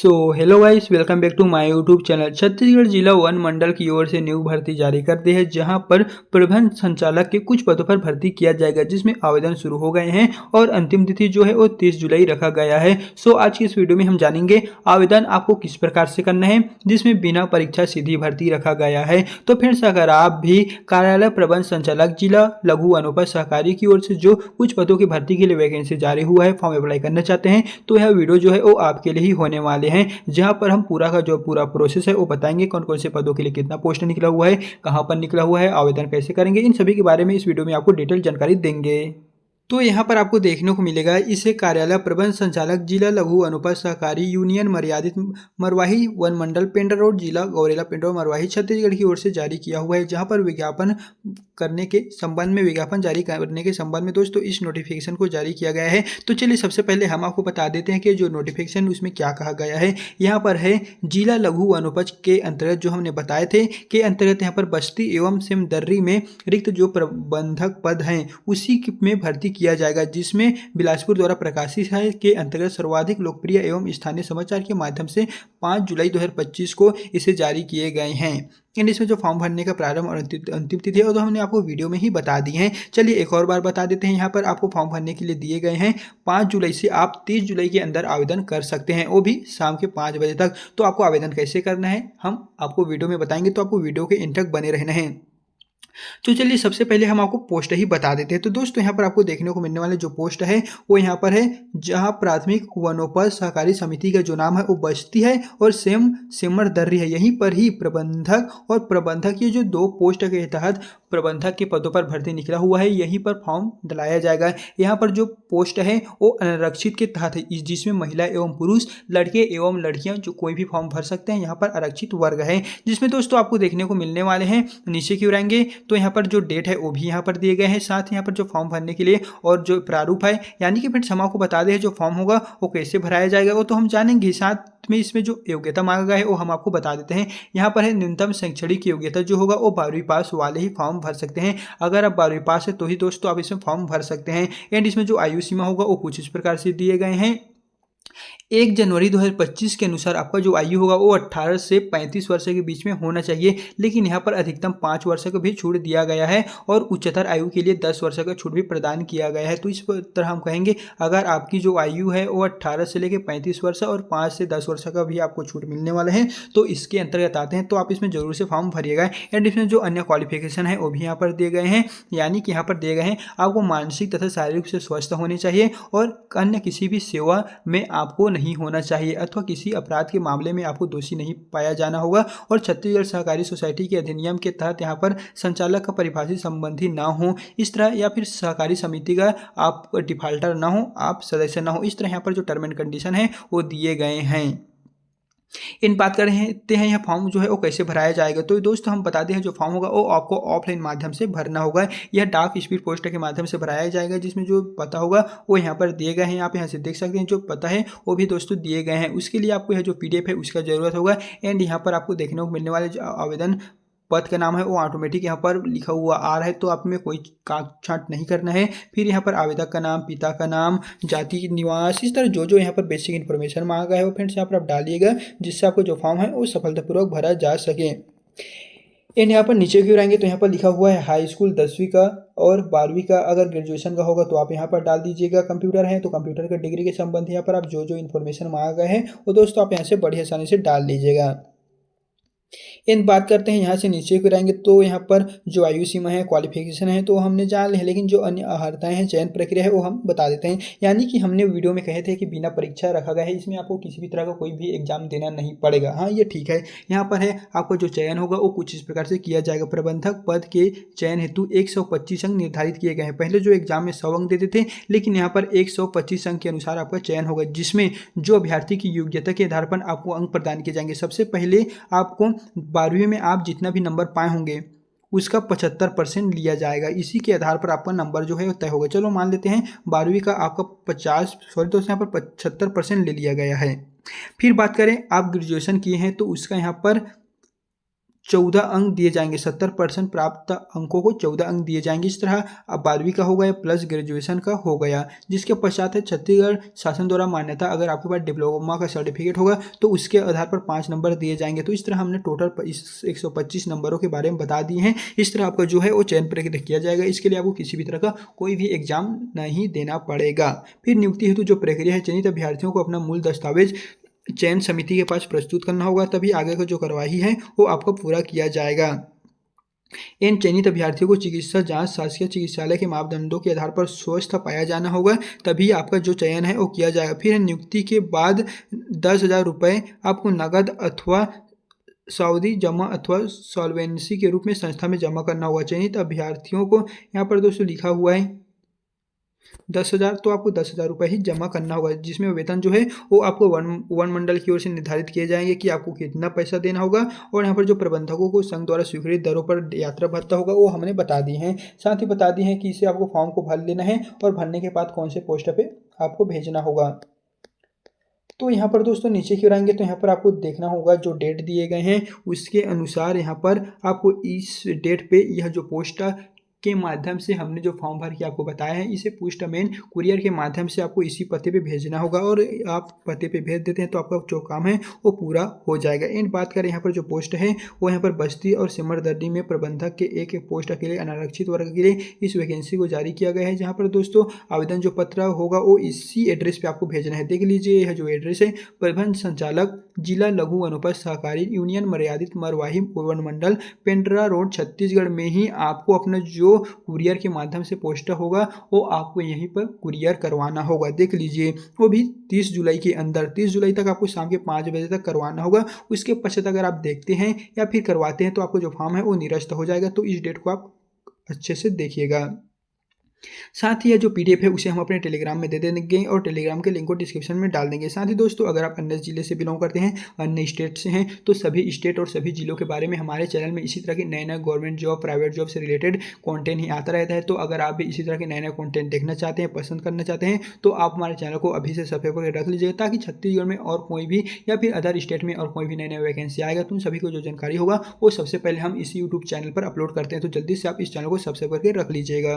Hello guys, welcome back to my YouTube channel. Chhattisgarh जिला वन मंडल की ओर से न्यू भर्ती जारी कर दी है, जहां पर प्रबंध संचालक के कुछ पदों पर भर्ती किया जाएगा, जिसमें आवेदन शुरू हो गए हैं और अंतिम तिथि जो है वो 30 जुलाई रखा गया है। आज की इस वीडियो में हम जानेंगे आवेदन आपको किस प्रकार से करना है, जिसमें बिना परीक्षा सीधी भर्ती रखा गया है। तो फ्रेंड्स, अगर आप भी कार्यालय प्रबंध संचालक जिला लघु वनोपज सहकारी की ओर से जो कुछ पदों की भर्ती के लिए वैकेंसी जारी हुआ है, फॉर्म अप्लाई करना चाहते हैं, तो यह वीडियो जो है वो आपके लिए ही होने वाले हैं, जहां पर हम पूरा का जो पूरा प्रोसेस है वो बताएंगे। कौन कौन से पदों के लिए कितना पोस्ट निकला हुआ है, कहां पर निकला हुआ है, आवेदन कैसे करेंगे, इन सभी के बारे में इस वीडियो में आपको डिटेल जानकारी देंगे। तो यहाँ पर आपको देखने को मिलेगा, इसे कार्यालय प्रबंध संचालक जिला लघु अनुपात सहकारी यूनियन मर्यादित मरवाही वन मंडल पेंड्रा रोड जिला गौरेला पेंड्रा मरवाही छत्तीसगढ़ की ओर से जारी किया हुआ है। जहाँ पर विज्ञापन जारी करने के संबंध में दोस्तों इस नोटिफिकेशन को जारी किया गया है। तो चलिए सबसे पहले हम आपको बता देते हैं कि जो नोटिफिकेशन उसमें क्या कहा गया है। यहाँ पर है जिला लघु वनोपज के अंतर्गत, जो हमने बताए थे के अंतर्गत यहाँ पर बस्ती एवं सिमदर्री में रिक्त जो प्रबंधक पद हैं उसी में भर्ती किया जाएगा, जिसमें बिलासपुर द्वारा प्रकाशित है के अंतर्गत सर्वाधिक लोकप्रिय एवं स्थानीय समाचार के माध्यम से 5 जुलाई 2025 को इसे जारी किए गए हैं। इसमें जो फॉर्म भरने का प्रारंभ और अंतिम तिथि है वो तो हमने आपको वीडियो में ही बता दी है। चलिए एक और बार बता देते हैं। यहाँ पर आपको फॉर्म भरने के लिए दिए गए हैं 5 जुलाई से आप 30 जुलाई के अंदर आवेदन कर सकते हैं, वो भी शाम के 5 बजे तक। तो आपको आवेदन कैसे करना है हम आपको वीडियो में बताएंगे, तो आपको वीडियो के एंड तक बने रहना है। तो चलिए सबसे पहले हम आपको पोस्ट ही बता देते हैं। तो दोस्तों यहाँ पर आपको देखने को मिलने वाले जो पोस्ट है वो यहाँ पर है, जहाँ प्राथमिक वनोपज सहकारी समिति का जो नाम है वो बस्ती है और सिमरदर्री है। यहीं पर ही प्रबंधक और प्रबंधक, ये जो 2 पोस्ट के तहत प्रबंधक के पदों पर भर्ती निकला हुआ है, यहीं पर फॉर्म डलाया जाएगा। यहाँ पर जो पोस्ट है वो अनारक्षित के तहत है, जिसमें महिला एवं पुरुष, लड़के एवं लड़कियां जो कोई भी फॉर्म भर सकते हैं। यहाँ पर आरक्षित वर्ग है, जिसमें दोस्तों आपको देखने को मिलने वाले हैं। नीचे की ओर आएंगे तो यहाँ पर जो डेट है वो भी यहाँ पर दिए गए हैं, साथ यहाँ पर जो फॉर्म भरने के लिए और जो प्रारूप है, यानी कि फ्रेंड्स हम आपको बता दें जो फॉर्म होगा वो कैसे भराया जाएगा वो तो हम जानेंगे। साथ में इसमें जो योग्यता मांगा गया है वो हम आपको बता देते हैं। यहाँ पर है न्यूनतम शैक्षणिक योग्यता जो होगा वो 12वीं पास वाले ही फॉर्म भर सकते हैं। अगर आप 12वीं पास है तो ही दोस्तों आप इसमें फॉर्म भर सकते हैं। एंड इसमें जो आयु सीमा होगा वो कुछ इस प्रकार से दिए गए हैं। 1 जनवरी 2025 के अनुसार आपका जो आयु होगा वो 18 से 35 वर्ष के बीच में होना चाहिए, लेकिन यहाँ पर अधिकतम 5 वर्ष का भी छूट दिया गया है और उच्चतर आयु के लिए 10 वर्ष का छूट भी प्रदान किया गया है। तो इस तरह हम कहेंगे, अगर आपकी जो आयु है वो 18 से लेकर 35 वर्ष और 5 से 10 वर्ष का भी आपको छूट मिलने वाला है, तो इसके अंतर्गत आते हैं। तो आप इसमें जरूर से फॉर्म भरिएगा। एंड इसमें जो अन्य क्वालिफिकेशन है वो भी यहाँ पर दिए गए हैं, यानी कि यहाँ पर दिए गए हैं आपको मानसिक तथा शारीरिक से स्वस्थ होने चाहिए और अन्य किसी भी सेवा में आपको नहीं होना चाहिए, अथवा किसी अपराध के मामले में आपको दोषी नहीं पाया जाना होगा और छत्तीसगढ़ सहकारी सोसाइटी के अधिनियम के तहत यहाँ पर संचालक का परिभाषित संबंधी ना हो इस तरह, या फिर सहकारी समिति का आप डिफाल्टर ना हो, आप सदस्य ना हो, इस तरह यहाँ पर जो टर्म एंड कंडीशन है वो दिए गए हैं। इन बात कर रहे हैं यह फॉर्म जो है वो कैसे भराया जाएगा। तो दोस्तों हम बता दें जो फॉर्म होगा वो आपको ऑफलाइन माध्यम से भरना होगा। यह डाक स्पीड पोस्ट के माध्यम से भराया जाएगा, जिसमें जो पता होगा वो यहाँ पर दिए गए हैं। आप यहाँ से देख सकते हैं जो पता है वो भी दोस्तों दिए गए हैं। उसके लिए आपको यह जो PDF है उसका ज़रूरत होगा। एंड यहाँ पर आपको देखने को मिलने वाले जो आवेदन पद का नाम है वो ऑटोमेटिक यहाँ पर लिखा हुआ आ रहा है, तो आप में कोई काट छांट नहीं करना है। फिर यहाँ पर आवेदक का नाम, पिता का नाम, जाति, निवास, इस तरह जो यहाँ पर बेसिक इन्फॉर्मेशन मांगा गया है वो फ्रेंड्स यहाँ पर आप डालिएगा, जिससे आपको जो फॉर्म है वो सफलतापूर्वक भरा जा सके। एंड यहाँ पर नीचे की ओर आएंगे तो यहाँ पर लिखा हुआ है हाई स्कूल 10वीं का और 12वीं का, अगर ग्रेजुएशन का होगा तो आप यहाँ पर डाल दीजिएगा। कंप्यूटर है तो कंप्यूटर का डिग्री के संबंध यहाँ पर आप जो इन्फॉर्मेशन मांगा गया है वो दोस्तों आप यहाँ से बड़ी आसानी से डाल लीजिएगा। इन बात करते हैं यहाँ से नीचे को रहेंगे तो यहाँ पर जो आयु सीमा है, क्वालिफिकेशन है तो हमने जान लिया, लेकिन जो अन्य अर्हताएं हैं, चयन प्रक्रिया है वो हम बता देते हैं। यानी कि हमने वीडियो में कहे थे कि बिना परीक्षा रखा गया है, इसमें आपको किसी भी तरह का कोई भी एग्जाम देना नहीं पड़ेगा। हाँ, ये ठीक है। यहाँ पर है आपको जो चयन होगा वो कुछ इस प्रकार से किया जाएगा। प्रबंधक पद के चयन हेतु 125 अंक निर्धारित किए गए हैं। पहले जो एग्जाम में 100 अंक देते थे, लेकिन यहाँ पर 125 अंक के अनुसार आपका चयन होगा, जिसमें जो अभ्यर्थी की योग्यता के आधार पर आपको अंक प्रदान किए जाएंगे। सबसे पहले आपको 12वीं में आप जितना भी नंबर पाए होंगे उसका 75% लिया जाएगा। इसी के आधार पर आपका नंबर जो है तय होगा। चलो मान लेते हैं 12वीं का आपका 75% ले लिया गया है। फिर बात करें आप ग्रेजुएशन किए हैं तो उसका यहाँ पर 14 अंक दिए जाएंगे। 70% प्राप्त अंकों को 14 अंक दिए जाएंगे। इस तरह अब 12वीं का हो गया प्लस ग्रेजुएशन का हो गया। जिसके पश्चात है छत्तीसगढ़ शासन द्वारा मान्यता, अगर आपके पास डिप्लोमा का सर्टिफिकेट होगा तो उसके आधार पर 5 नंबर दिए जाएंगे। तो इस तरह हमने टोटल इस 125 नंबरों के बारे में बता दिए हैं। इस तरह आपका जो है वो चयन प्रक्रिया किया जाएगा। इसके लिए आपको किसी भी तरह का कोई भी एग्जाम नहीं देना पड़ेगा। फिर नियुक्ति हेतु जो प्रक्रिया है, चयनित अभ्यर्थियों को अपना मूल दस्तावेज चयन समिति के पास प्रस्तुत करना होगा, तभी आगे का जो कार्यवाही है वो आपको पूरा किया जाएगा। इन चयनित अभ्यर्थियों को चिकित्सा जांच शासकीय चिकित्सालय के मापदंडों के आधार पर स्वस्थ पाया जाना होगा, तभी आपका जो चयन है वो किया जाएगा। फिर नियुक्ति के बाद 10,000 रुपये आपको नगद अथवा सावधि जमा अथवा सॉल्वेंसी के रूप में संस्था में जमा करना होगा। चयनित अभ्यर्थियों को यहाँ पर दोस्तों लिखा हुआ है 10,000, तो आपको 10,000 रुपये ही जमा करना होगा, जिसमें वेतन जो है वो आपको वन मंडल की ओर से निर्धारित किए जाएंगे कि आपको कितना पैसा देना होगा। और यहाँ पर जो प्रबंधकों को संघ द्वारा स्वीकृत दरों पर यात्रा भत्ता होगा वो हमने बता दी है। साथ ही बता दी है कि इसे आपको फॉर्म को भर लेना है और भरने के बाद कौन से पोस्ट पे आपको भेजना होगा। तो यहाँ पर दोस्तों नीचे की ओर आएंगे तो यहाँ पर आपको देखना होगा जो डेट दिए गए हैं उसके अनुसार यहाँ पर आपको इस डेट पे यह जो पोस्ट के माध्यम से हमने जो फॉर्म भर के आपको बताया है, इसे पोस्टमैन कुरियर के माध्यम से आपको इसी पते पे भेजना होगा। और आप पते पे भेज देते हैं तो आपका जो काम है वो पूरा हो जाएगा। इन बात करें यहाँ पर जो पोस्ट है वो यहाँ पर बस्ती और सिमरदर्दी में प्रबंधक के एक पोस्ट के लिए अनारक्षित वर्ग के लिए इस वैकेंसी को जारी किया गया है। जहाँ पर दोस्तों आवेदन जो पत्र होगा वो इसी एड्रेस पे आपको भेजना है। देख लीजिए यह जो एड्रेस है, प्रबंध संचालक जिला लघु वनोपज सहकारी यूनियन मर्यादित मरवाही वन मंडल, पेंड्रा रोड, छत्तीसगढ़ में ही आपको अपना जो कुरियर के माध्यम से पोस्ट होगा वो आपको यहीं पर कुरियर करवाना होगा। देख लीजिए वो भी 30 जुलाई के अंदर, 30 जुलाई तक आपको शाम के 5 बजे तक करवाना होगा। उसके पश्चात अगर आप देखते हैं या फिर करवाते हैं तो आपको जो फॉर्म है वो निरस्त हो जाएगा। तो इस डेट को आप अच्छे से देखिएगा। साथ ही यह जो पीडीएफ है उसे हम अपने टेलीग्राम में दे देंगे और टेलीग्राम के लिंक को डिस्क्रिप्शन में डाल देंगे। साथ ही दोस्तों अगर आप अन्य जिले से बिलोंग करते हैं, अन्य स्टेट से हैं, तो सभी स्टेट और सभी जिलों के बारे में हमारे चैनल में इसी तरह के नए नए गवर्नमेंट जॉब, प्राइवेट जॉब से रिलेटेड कंटेंट ही आता रहता है। तो अगर आप भी इसी तरह के नए नए कंटेंट देखना चाहते हैं, पसंद करना चाहते हैं, तो आप हमारे चैनल को अभी से सब्सक्राइब करके रख लीजिए, ताकि छत्तीसगढ़ में और कोई भी या फिर अदर स्टेट में और कोई भी नई नई वैकेंसी आएगा तो उन सभी को जो जानकारी होगा वो सबसे पहले हम इसी यूट्यूब चैनल पर अपलोड करते हैं। तो जल्दी से आप इस चैनल को सब्सक्राइब करके रख लीजिएगा।